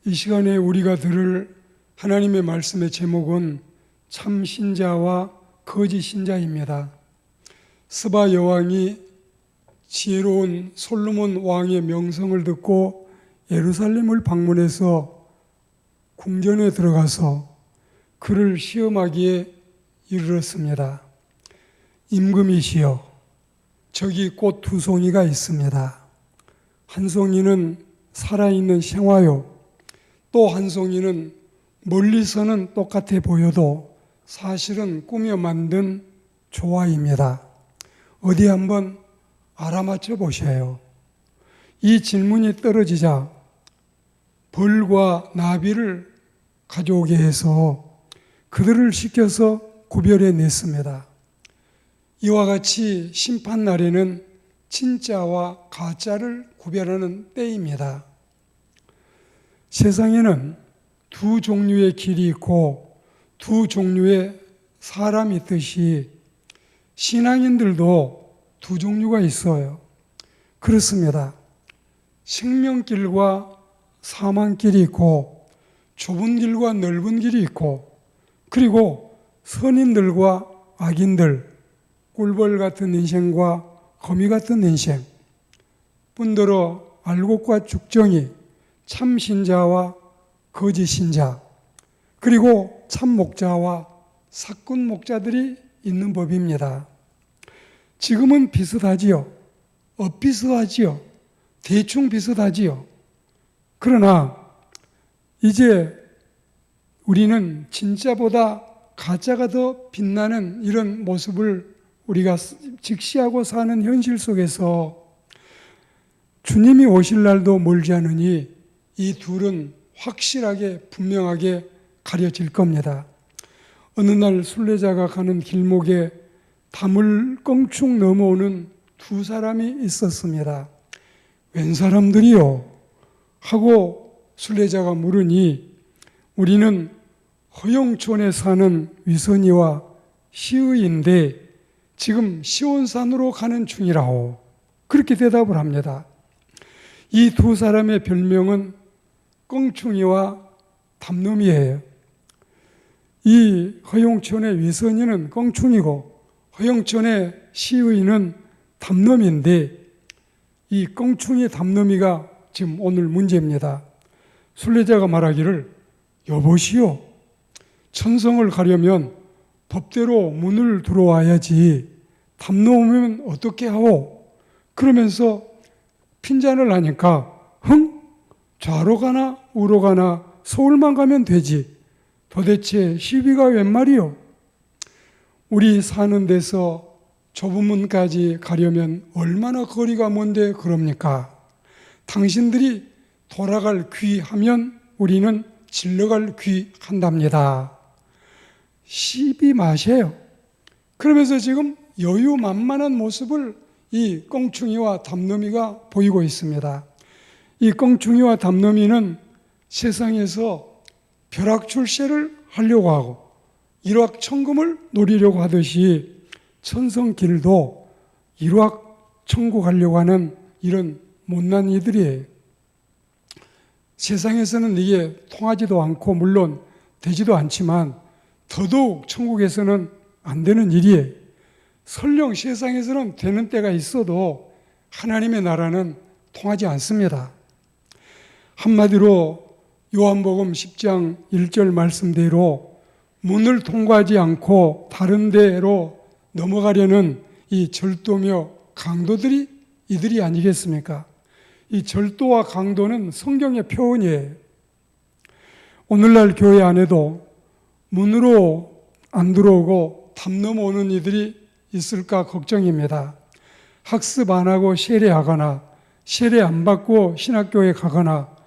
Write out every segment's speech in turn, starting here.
이 시간에 우리가 들을 하나님의 말씀의 제목은 참 신자와 거짓 신자입니다. 스바 여왕이 지혜로운 솔로몬 왕의 명성을 듣고 예루살렘을 방문해서 궁전에 들어가서 그를 시험하기에 이르렀습니다. 임금이시여, 저기 꽃 두 송이가 있습니다. 한 송이는 살아있는 생화요, 또 한 송이는 멀리서는 똑같아 보여도 사실은 꾸며 만든 조화입니다. 어디 한번 알아맞혀 보세요. 이 질문이 떨어지자 벌과 나비를 가져오게 해서 그들을 시켜서 구별해 냈습니다. 이와 같이 심판날에는 진짜와 가짜를 구별하는 때입니다. 세상에는 두 종류의 길이 있고 두 종류의 사람이 있듯이 신앙인들도 두 종류가 있어요. 그렇습니다. 생명길과 사망길이 있고 좁은 길과 넓은 길이 있고, 그리고 선인들과 악인들, 꿀벌 같은 인생과 거미 같은 인생, 뿐더러 알곡과 죽정이, 참 신자와 거짓 신자, 그리고 참 목자와 사꾼 목자들이 있는 법입니다. 지금은 비슷하지요. 엇비슷하지요. 대충 비슷하지요. 그러나 이제 우리는 진짜보다 가짜가 더 빛나는 이런 모습을 우리가 직시하고 사는 현실 속에서 주님이 오실 날도 멀지 않으니 이 둘은 확실하게 분명하게 가려질 겁니다. 어느 날 순례자가 가는 길목에 담을 껑충 넘어오는 두 사람이 있었습니다. 웬 사람들이요? 하고 순례자가 물으니 우리는 허용촌에 사는 위선이와 시의인데 지금 시온산으로 가는 중이라오. 그렇게 대답을 합니다. 이 두 사람의 별명은 껑충이와 담놈이에요. 이 허용촌의 위선이는 껑충이고 허용촌의 시의는 담놈인데, 이 껑충이 담놈이가 지금 오늘 문제입니다. 순례자가 말하기를, 여보시오, 천성을 가려면 법대로 문을 들어와야지 담놈이면 어떻게 하오? 그러면서 핀잔을 하니까 좌로 가나 우로 가나 서울만 가면 되지. 도대체 시비가 웬 말이요? 우리 사는 데서 좁은 문까지 가려면 얼마나 거리가 먼데 그럽니까? 당신들이 돌아갈 귀 하면 우리는 질러갈 귀 한답니다. 시비 마세요. 그러면서 지금 여유만만한 모습을 이 껑충이와 담놈이가 보이고 있습니다. 이 껑충이와 담놈이는 세상에서 벼락출세를 하려고 하고 일확천금을 노리려고 하듯이 천성길도 일확천금 하려고 하는 이런 못난 이들이에요. 세상에서는 이게 통하지도 않고 물론 되지도 않지만 더더욱 천국에서는 안 되는 일이에요. 설령 세상에서는 되는 때가 있어도 하나님의 나라는 통하지 않습니다. 한마디로 요한복음 10장 1절 말씀대로 문을 통과하지 않고 다른 데로 넘어가려는 이 절도며 강도들이 이들이 아니겠습니까? 이 절도와 강도는 성경의 표현이에요. 오늘날 교회 안에도 문으로 안 들어오고 담 넘어오는 이들이 있을까 걱정입니다. 학습 안 하고 세례하거나 세례 안 받고 신학교에 가거나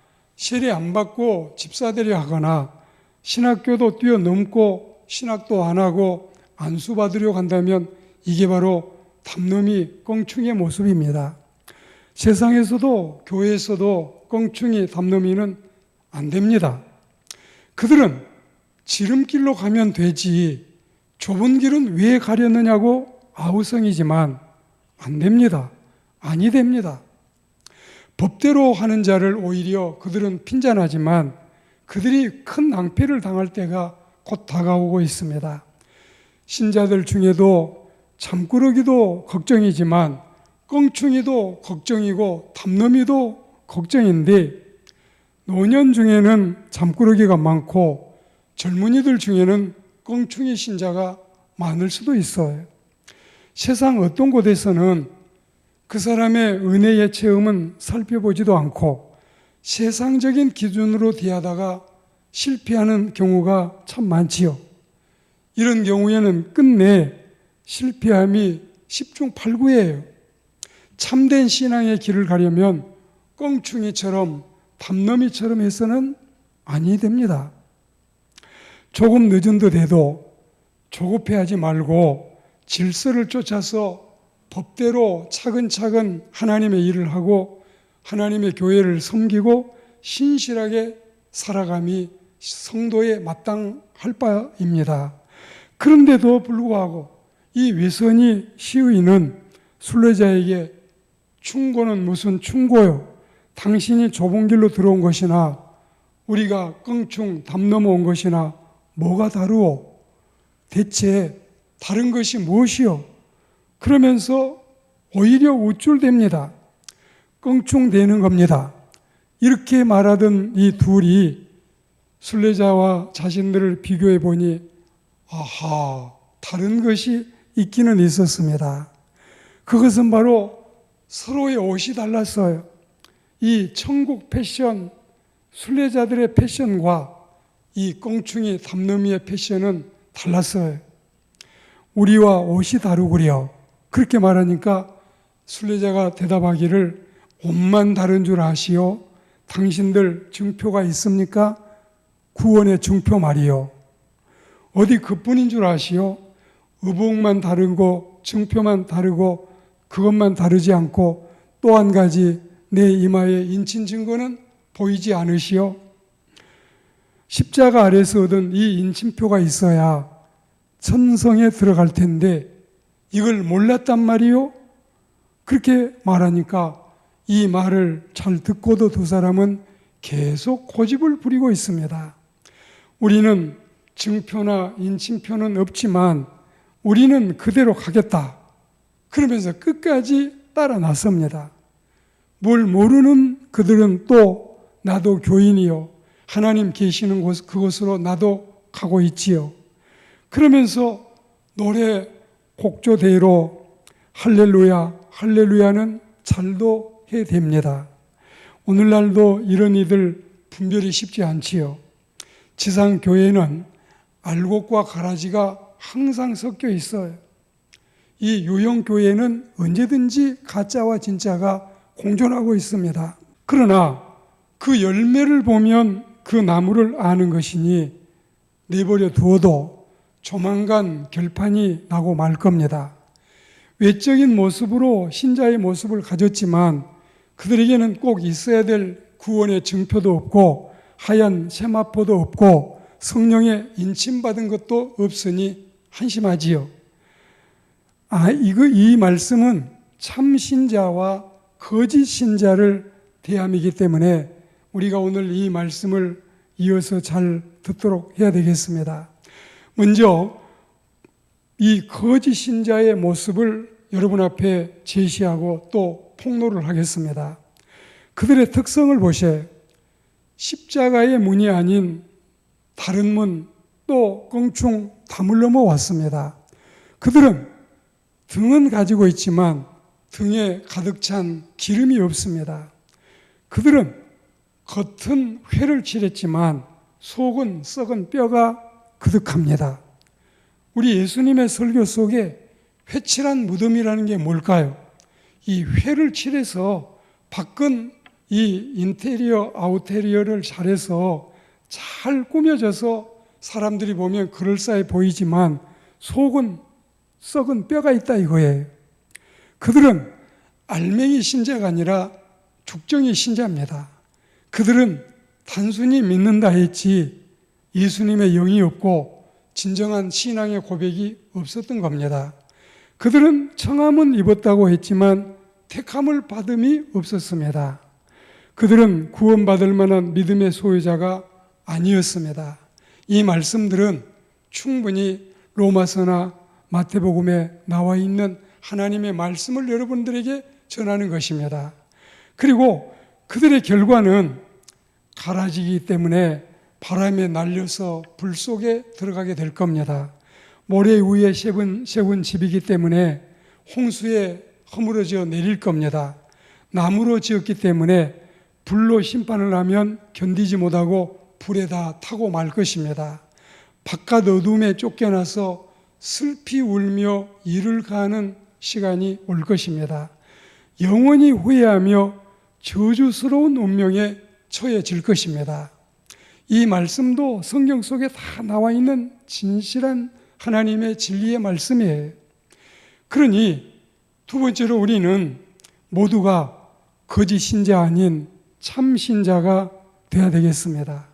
세례 안 받고 집사들이 하거나 신학교도 뛰어넘고 신학도 안 하고 안수 받으려고 한다면 이게 바로 담놈이 껑충이의 모습입니다. 세상에서도 교회에서도 껑충이 담놈이는 안 됩니다. 그들은 지름길로 가면 되지 좁은 길은 왜 가려느냐고 아우성이지만 안 됩니다. 아니 됩니다. 법대로 하는 자를 오히려 그들은 핀잔하지만 그들이 큰 낭패를 당할 때가 곧 다가오고 있습니다. 신자들 중에도 잠꾸러기도 걱정이지만 껑충이도 걱정이고 담너미도 걱정인데, 노년 중에는 잠꾸러기가 많고 젊은이들 중에는 껑충이 신자가 많을 수도 있어요. 세상 어떤 곳에서는 그 사람의 은혜의 체험은 살펴보지도 않고 세상적인 기준으로 대하다가 실패하는 경우가 참 많지요. 이런 경우에는 끝내 실패함이 10중 8구예요. 참된 신앙의 길을 가려면 껑충이처럼 담너미처럼 해서는 아니 됩니다. 조금 늦은 듯 해도 조급해하지 말고 질서를 쫓아서 법대로 차근차근 하나님의 일을 하고 하나님의 교회를 섬기고 신실하게 살아감이 성도에 마땅할 바입니다. 그런데도 불구하고 이 외선이 시의는 순례자에게 충고는 무슨 충고요? 당신이 좁은 길로 들어온 것이나 우리가 껑충 담 넘어온 것이나 뭐가 다르오? 대체 다른 것이 무엇이요? 그러면서 오히려 우쭐댑니다. 껑충대는 겁니다. 이렇게 말하던 이 둘이 순례자와 자신들을 비교해 보니 아하, 다른 것이 있기는 있었습니다. 그것은 바로 서로의 옷이 달랐어요. 이 천국 패션, 순례자들의 패션과 이 껑충이 담너미의 패션은 달랐어요. 우리와 옷이 다르구려. 그렇게 말하니까 순례자가 대답하기를 옷만 다른 줄 아시오? 당신들 증표가 있습니까? 구원의 증표 말이요. 어디 그뿐인 줄 아시오? 의복만 다르고 증표만 다르고 그것만 다르지 않고 또 한 가지 내 이마에 인친 증거는 보이지 않으시오? 십자가 아래서 얻은 이 인침표가 있어야 천성에 들어갈 텐데 이걸 몰랐단 말이요? 그렇게 말하니까 이 말을 잘 듣고도 두 사람은 계속 고집을 부리고 있습니다. 우리는 증표나 인침표는 없지만 우리는 그대로 가겠다. 그러면서 끝까지 따라 나섭니다. 뭘 모르는 그들은 또 나도 교인이요. 하나님 계시는 곳, 그곳으로 나도 가고 있지요. 그러면서 노래 곡조대로 할렐루야, 할렐루야는 잘도 해댑니다. 오늘날도 이런 이들 분별이 쉽지 않지요. 지상교회는 알곡과 가라지가 항상 섞여 있어요. 이 유형교회는 언제든지 가짜와 진짜가 공존하고 있습니다. 그러나 그 열매를 보면 그 나무를 아는 것이니 내버려 두어도 조만간 결판이 나고 말 겁니다. 외적인 모습으로 신자의 모습을 가졌지만 그들에게는 꼭 있어야 될 구원의 증표도 없고 하얀 세마포도 없고 성령의 인침받은 것도 없으니 한심하지요. 이 말씀은 참 신자와 거짓 신자를 대함이기 때문에 우리가 오늘 이 말씀을 이어서 잘 듣도록 해야 되겠습니다. 먼저 이 거짓 신자의 모습을 여러분 앞에 제시하고 또 폭로를 하겠습니다. 그들의 특성을 보세요. 십자가의 문이 아닌 다른 문, 또 껑충 담을 넘어 왔습니다. 그들은 등은 가지고 있지만 등에 가득 찬 기름이 없습니다. 그들은 겉은 회를 칠했지만 속은 썩은 뼈가 그득합니다. 우리 예수님의 설교 속에 회칠한 무덤이라는 게 뭘까요? 이 회를 칠해서 밖은 이 인테리어, 아우테리어를 잘해서 잘 꾸며져서 사람들이 보면 그럴싸해 보이지만 속은 썩은 뼈가 있다 이거예요. 그들은 알맹이 신자가 아니라 죽정이 신자입니다. 그들은 단순히 믿는다 했지 예수님의 영이 없고 진정한 신앙의 고백이 없었던 겁니다. 그들은 청함은 입었다고 했지만 택함을 받음이 없었습니다. 그들은 구원받을 만한 믿음의 소유자가 아니었습니다. 이 말씀들은 충분히 로마서나 마태복음에 나와 있는 하나님의 말씀을 여러분들에게 전하는 것입니다. 그리고 그들의 결과는 가라지기 때문에 바람에 날려서 불 속에 들어가게 될 겁니다. 모래 위에 세운 집이기 때문에 홍수에 허물어져 내릴 겁니다. 나무로 지었기 때문에 불로 심판을 하면 견디지 못하고 불에 다 타고 말 것입니다. 바깥 어둠에 쫓겨나서 슬피 울며 이를 가하는 시간이 올 것입니다. 영원히 후회하며 저주스러운 운명에 처해질 것입니다. 이 말씀도 성경 속에 다 나와 있는 진실한 하나님의 진리의 말씀이에요. 그러니 두 번째로 우리는 모두가 거짓 신자 아닌 참 신자가 되어야 되겠습니다.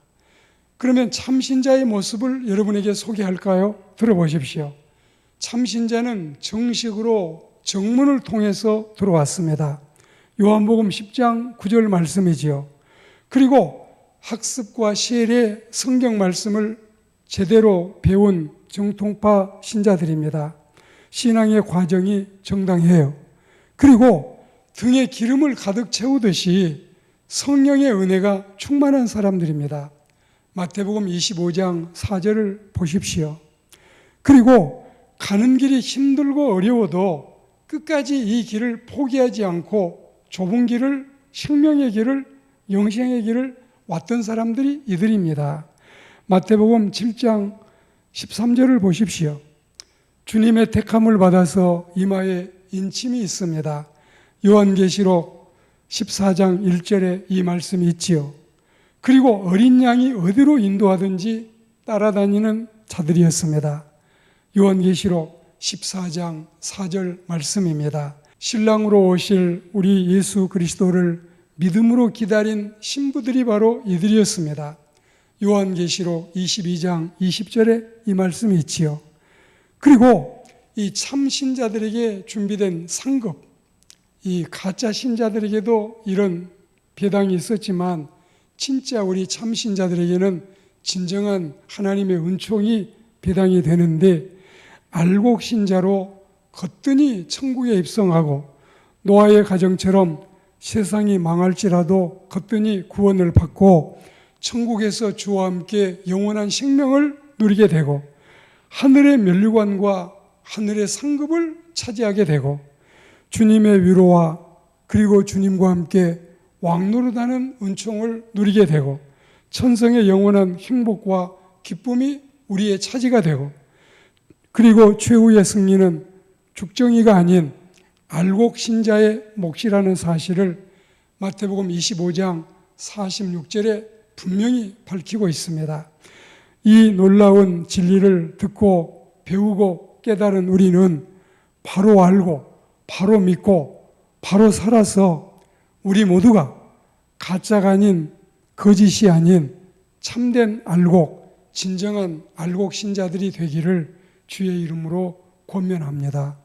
그러면 참 신자의 모습을 여러분에게 소개할까요? 들어보십시오. 참 신자는 정식으로 정문을 통해서 들어왔습니다. 요한복음 10장 9절 말씀이지요. 그리고 학습과 세례 성경 말씀을 제대로 배운 정통파 신자들입니다. 신앙의 과정이 정당해요. 그리고 등에 기름을 가득 채우듯이 성령의 은혜가 충만한 사람들입니다. 마태복음 25장 4절을 보십시오. 그리고 가는 길이 힘들고 어려워도 끝까지 이 길을 포기하지 않고 좁은 길을, 생명의 길을, 영생의 길을 왔던 사람들이 이들입니다. 마태복음 7장 13절을 보십시오. 주님의 택함을 받아서 이마에 인침이 있습니다. 요한계시록 14장 1절에 이 말씀이 있지요. 그리고 어린 양이 어디로 인도하든지 따라다니는 자들이었습니다. 요한계시록 14장 4절 말씀입니다. 신랑으로 오실 우리 예수 그리스도를 믿음으로 기다린 신부들이 바로 이들이었습니다. 요한계시록 22장 20절에 이 말씀이 있지요. 그리고 이 참 신자들에게 준비된 상급, 이 가짜 신자들에게도 이런 배당이 있었지만 진짜 우리 참 신자들에게는 진정한 하나님의 은총이 배당이 되는데, 알곡 신자로 거뜬히 천국에 입성하고 노아의 가정처럼 세상이 망할지라도 거뜬히 구원을 받고 천국에서 주와 함께 영원한 생명을 누리게 되고 하늘의 면류관과 하늘의 상급을 차지하게 되고 주님의 위로와 그리고 주님과 함께 왕노릇하는 은총을 누리게 되고 천성의 영원한 행복과 기쁨이 우리의 차지가 되고, 그리고 최후의 승리는 죽정이가 아닌 알곡 신자의 몫이라는 사실을 마태복음 25장 46절에 분명히 밝히고 있습니다. 이 놀라운 진리를 듣고 배우고 깨달은 우리는 바로 알고 바로 믿고 바로 살아서 우리 모두가 가짜가 아닌, 거짓이 아닌 참된 알곡, 진정한 알곡 신자들이 되기를 주의 이름으로 권면합니다.